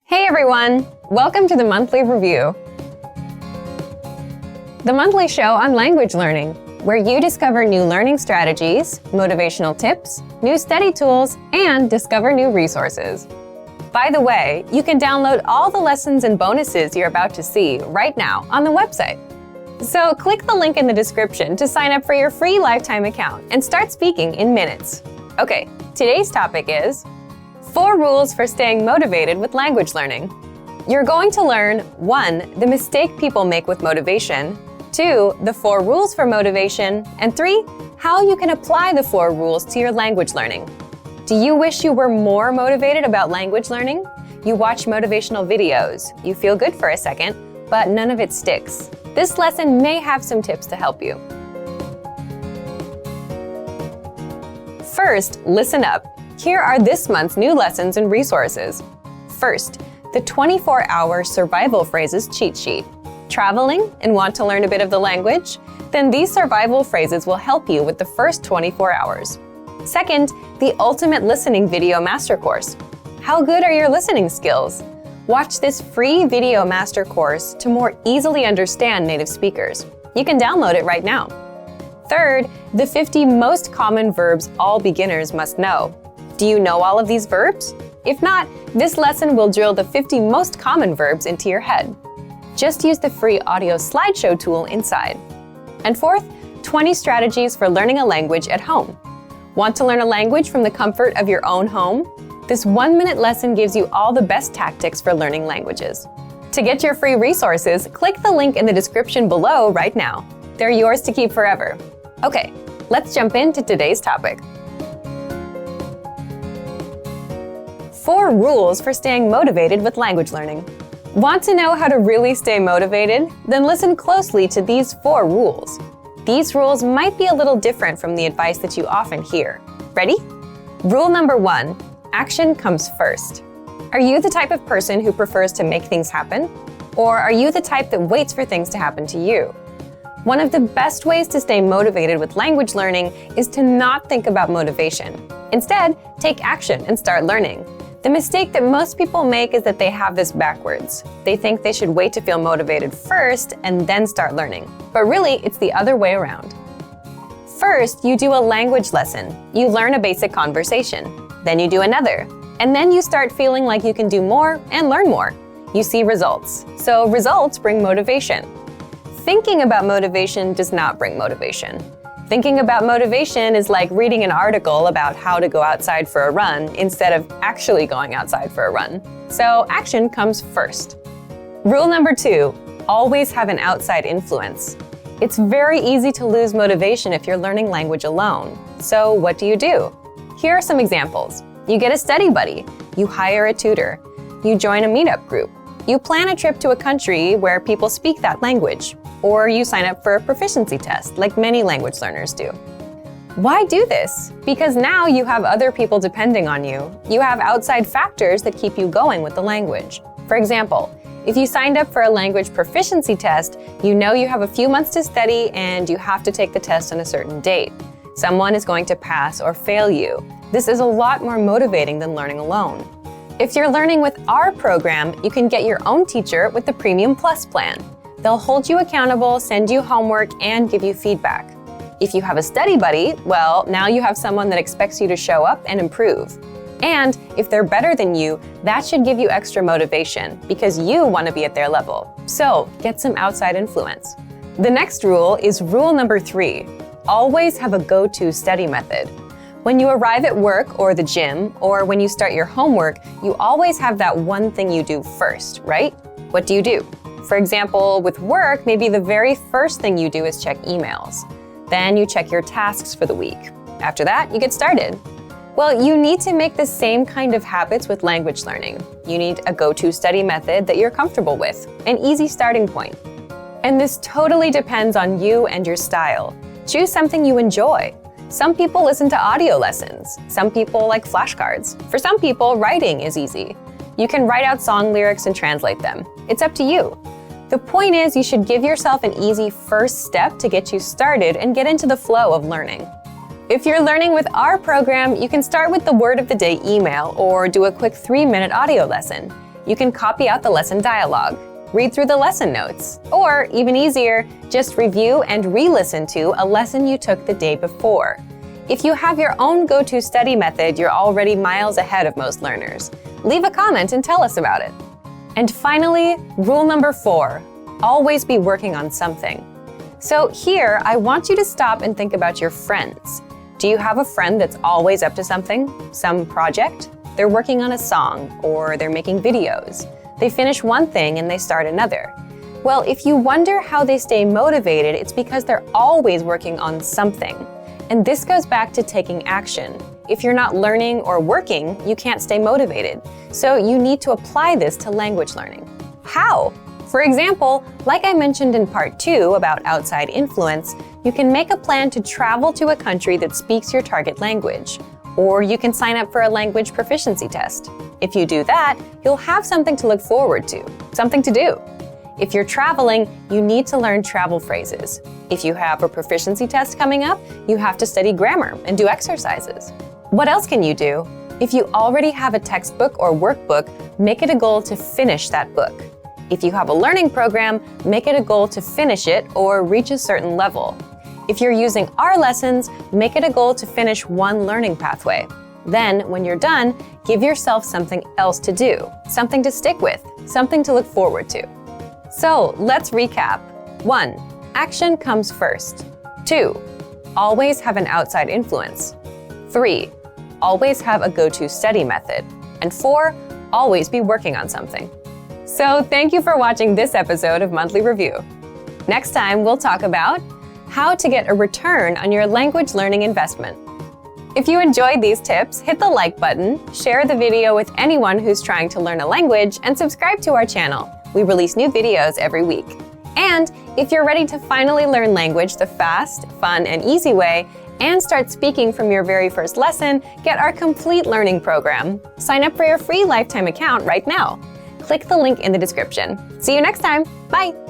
Hey everyone! Welcome to the Monthly Review, the monthly show on language learning, where you discover new learning strategies, motivational tips, new study tools, and discover new resources. By the way, you can download all the lessons and bonuses you're about to see right now on the website. So click the link in the description to sign up for your free lifetime account and start speaking in minutes. Okay, today's topic is 4 rules for staying motivated with language learning. You're going to learn 1. The mistake people make with motivation, 2. The 4 rules for motivation, and 3. How you can apply the 4 rules to your language learning. Do you wish you were more motivated about language learning? You watch motivational videos, you feel good for a second, but none of it sticks. This lesson may have some tips to help you. First, listen up. Here are this month's new lessons and resources. First, the 24-hour survival phrases cheat sheet. Traveling and want to learn a bit of the language? Then these survival phrases will help you with the first 24 hours. Second, the ultimate listening video master course. How good are your listening skills? Watch this free video master course to more easily understand native speakers. You can download it right now. Third, the 50 most common verbs all beginners must know. Do you know all of these verbs? If not, this lesson will drill the 50 most common verbs into your head. Just use the free audio slideshow tool inside. And fourth, 20 strategies for learning a language at home. Want to learn a language from the comfort of your own home? This 1-minute lesson gives you all the best tactics for learning languages. To get your free resources, click the link in the description below right now. They're yours to keep forever. Okay, let's jump into today's topic. 4 rules for staying motivated with language learning. Want to know how to really stay motivated? Then listen closely to these 4 rules. These rules might be a little different from the advice that you often hear. Ready? Rule number 1, action comes first. Are you the type of person who prefers to make things happen? Or are you the type that waits for things to happen to you? One of the best ways to stay motivated with language learning is to not think about motivation. Instead, take action and start learning. The mistake that most people make is that they have this backwards. They think they should wait to feel motivated first and then start learning. But really, it's the other way around. First, you do a language lesson. You learn a basic conversation. Then you do another. And then you start feeling like you can do more and learn more. You see results. So results bring motivation. Thinking about motivation does not bring motivation. Thinking about motivation is like reading an article about how to go outside for a run instead of actually going outside for a run. So action comes first. Rule number 2, always have an outside influence. It's very easy to lose motivation if you're learning language alone. So what do? Here are some examples. You get a study buddy. You hire a tutor. You join a meetup group. You plan a trip to a country where people speak that language. Or you sign up for a proficiency test, like many language learners do. Why do this? Because now you have other people depending on you. You have outside factors that keep you going with the language. For example, if you signed up for a language proficiency test, you know you have a few months to study and you have to take the test on a certain date. Someone is going to pass or fail you. This is a lot more motivating than learning alone. If you're learning with our program, you can get your own teacher with the Premium Plus plan. They'll hold you accountable, send you homework, and give you feedback. If you have a study buddy, well, now you have someone that expects you to show up and improve. And if they're better than you, that should give you extra motivation because you want to be at their level. So get some outside influence. The next rule is rule number 3. Always have a go-to study method. When you arrive at work or the gym, or when you start your homework, you always have that one thing you do first, right? What do you do? For example, with work, maybe the very first thing you do is check emails. Then you check your tasks for the week. After that, you get started. Well, you need to make the same kind of habits with language learning. You need a go-to study method that you're comfortable with, an easy starting point. And this totally depends on you and your style. Choose something you enjoy. Some people listen to audio lessons. Some people like flashcards. For some people, writing is easy. You can write out song lyrics and translate them. It's up to you. The point is, you should give yourself an easy first step to get you started and get into the flow of learning. If you're learning with our program, you can start with the word of the day email or do a quick 3-minute audio lesson. You can copy out the lesson dialogue, read through the lesson notes, or even easier, just review and re-listen to a lesson you took the day before. If you have your own go-to study method, you're already miles ahead of most learners. Leave a comment and tell us about it. And finally, rule number 4, always be working on something. So here, I want you to stop and think about your friends. Do you have a friend that's always up to something? Some project? They're working on a song, or they're making videos. They finish one thing and they start another. Well, if you wonder how they stay motivated, it's because they're always working on something. And this goes back to taking action. If you're not learning or working, you can't stay motivated. So you need to apply this to language learning. How? For example, like I mentioned in part 2 about outside influence, you can make a plan to travel to a country that speaks your target language. Or you can sign up for a language proficiency test. If you do that, you'll have something to look forward to, something to do. If you're traveling, you need to learn travel phrases. If you have a proficiency test coming up, you have to study grammar and do exercises. What else can you do? If you already have a textbook or workbook, make it a goal to finish that book. If you have a learning program, make it a goal to finish it or reach a certain level. If you're using our lessons, make it a goal to finish one learning pathway. Then, when you're done, give yourself something else to do, something to stick with, something to look forward to. So, let's recap. 1. Action comes first. 2. Always have an outside influence. 3. Always have a go-to study method. And 4. Always be working on something. So, thank you for watching this episode of Monthly Review. Next time, we'll talk about how to get a return on your language learning investment. If you enjoyed these tips, hit the like button, share the video with anyone who's trying to learn a language, and subscribe to our channel. We release new videos every week. And if you're ready to finally learn language the fast, fun, and easy way, and start speaking from your very first lesson, get our complete learning program. Sign up for your free lifetime account right now. Click the link in the description. See you next time. Bye!